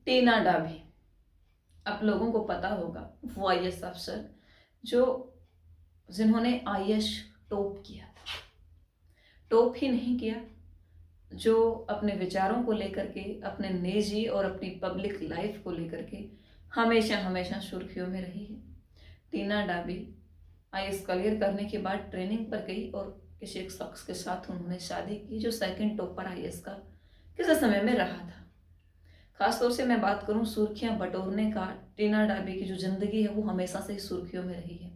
टीना डाभी, आप लोगों को पता होगा, वो आईएएस अफसर जिन्होंने आईएएस टॉप किया था। टॉप ही नहीं किया, जो अपने विचारों को लेकर के, अपने निजी और अपनी पब्लिक लाइफ को लेकर के हमेशा हमेशा सुर्खियों में रही है। टीना डाभी आईएएस क्लियर करने के बाद ट्रेनिंग पर गई और किसी एक शख्स के साथ उन्होंने शादी की, जो सेकंड टॉपर आईएएस का किसी समय में रहा था। खासतौर से मैं बात करूं सुर्खियां बटोरने का, टीना डाभी की जो जिंदगी है वो हमेशा से ही सुर्खियों में रही है।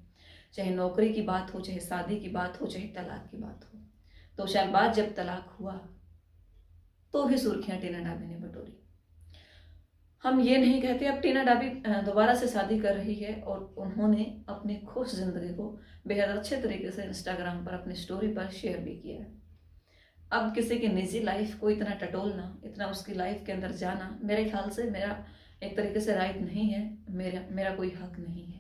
चाहे नौकरी की बात हो, चाहे शादी की बात हो, चाहे तलाक की बात हो। 2 साल बाद जब तलाक हुआ तो भी सुर्खियां टीना डाभी ने बटोरी। हम ये नहीं कहते अब टीना डाभी दोबारा से शादी कर रही है, और उन्होंने अपनी खुश जिंदगी को बेहद अच्छे तरीके से इंस्टाग्राम पर अपनी स्टोरी पर शेयर भी किया है। अब किसी की निजी लाइफ को इतना टटोलना, इतना उसकी लाइफ के अंदर जाना, मेरे ख्याल से मेरा एक तरीके से राइट नहीं है, मेरा कोई हक नहीं है।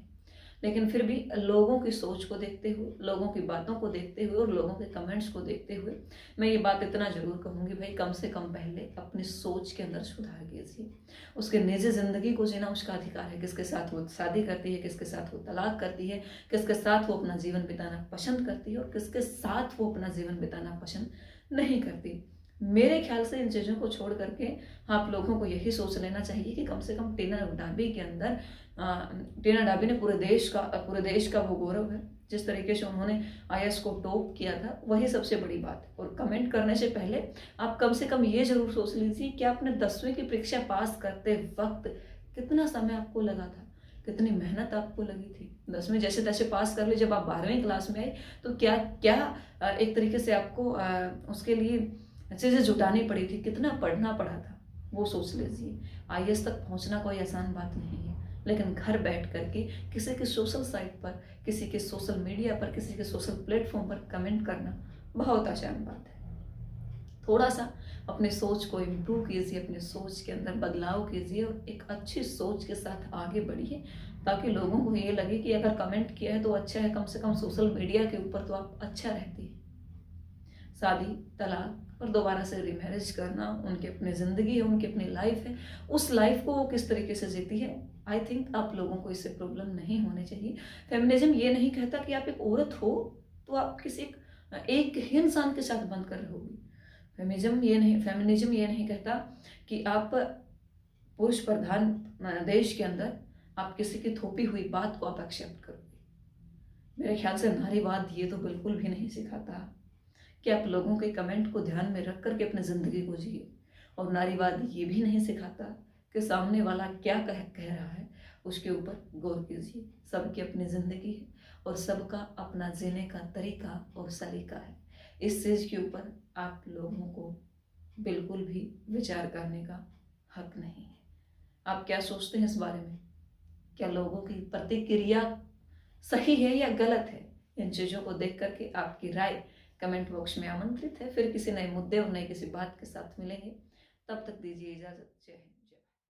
लेकिन फिर भी लोगों की सोच को देखते हुए, लोगों की बातों को देखते हुए और लोगों के कमेंट्स को देखते हुए मैं ये बात इतना ज़रूर कहूँगी, भाई कम से कम पहले अपनी सोच के अंदर सुधार कीजिए। उसके निजी ज़िंदगी को जीना उसका अधिकार है, किसके साथ वो शादी करती है, किसके साथ वो तलाक करती है, किसके साथ वो अपना जीवन बिताना पसंद करती है और किसके साथ वो अपना जीवन बिताना पसंद नहीं करती। मेरे ख्याल से इन चीज़ों को छोड़ करके आप लोगों को यही सोच लेना चाहिए कि कम से कम टीना डाभी के अंदर, टीना डाभी ने पूरे देश का वो गौरव है। जिस तरीके से उन्होंने आईएएस को टॉप किया था, वही सबसे बड़ी बात है। और कमेंट करने से पहले आप कम से कम ये जरूर सोच लीजिए कि आपने 10वीं की परीक्षा पास करते वक्त कितना समय आपको लगा था, कितनी मेहनत आपको लगी थी। 10वीं जैसे तैसे पास कर ली, जब आप 12वीं क्लास में आए तो क्या क्या एक तरीके से आपको उसके लिए चीज़ें जुटानी पड़ी थी, कितना पढ़ना पड़ा था, वो सोच लीजिए। आईएएस तक पहुंचना कोई आसान बात नहीं है, लेकिन घर बैठ करके किसी के सोशल साइट पर, किसी के सोशल मीडिया पर, किसी के सोशल प्लेटफॉर्म पर कमेंट करना बहुत आसान बात है। थोड़ा सा अपनी सोच को इम्प्रूव कीजिए, अपनी सोच के अंदर बदलाव कीजिए और एक अच्छी सोच के साथ आगे बढ़िए, ताकि लोगों को ये लगे कि अगर कमेंट किया है तो अच्छा है, कम से कम सोशल मीडिया के ऊपर तो आप अच्छा रहती है। शादी, तलाक और दोबारा से रीमैरिज करना उनकी अपनी ज़िंदगी है, उनकी अपनी लाइफ है। उस लाइफ को वो किस तरीके से जीती है, आई थिंक आप लोगों को इससे प्रॉब्लम नहीं होनी चाहिए। फेमिनिज्म ये नहीं कहता कि आप एक औरत हो तो आप किसी एक ही इंसान के साथ बंद कर रहोगी। फेमिनिज्म ये नहीं कहता कि आप पुरुष प्रधान देश के अंदर आप किसी की थोपी हुई बात को आप एक्सेप्ट करोगे। मेरे ख्याल से नारीवाद ये तो बिल्कुल भी नहीं सिखाता कि आप लोगों के कमेंट को ध्यान में रख करके अपनी ज़िंदगी को जिए। और नारीवाद ये भी नहीं सिखाता कि सामने वाला क्या कह रहा है उसके ऊपर गौर कीजिए। सबकी अपनी ज़िंदगी है और सबका अपना जीने का तरीका और सलीका है। इस चीज़ के ऊपर आप लोगों को बिल्कुल भी विचार करने का हक नहीं है। आप क्या सोचते हैं इस बारे में? क्या लोगों की प्रतिक्रिया सही है या गलत है? इन चीज़ों को देख करके आपकी राय कमेंट बॉक्स में आमंत्रित है। फिर किसी नए मुद्दे और नए किसी बात के साथ मिलेंगे, तब तक दीजिए इजाज़त। जय हिंद।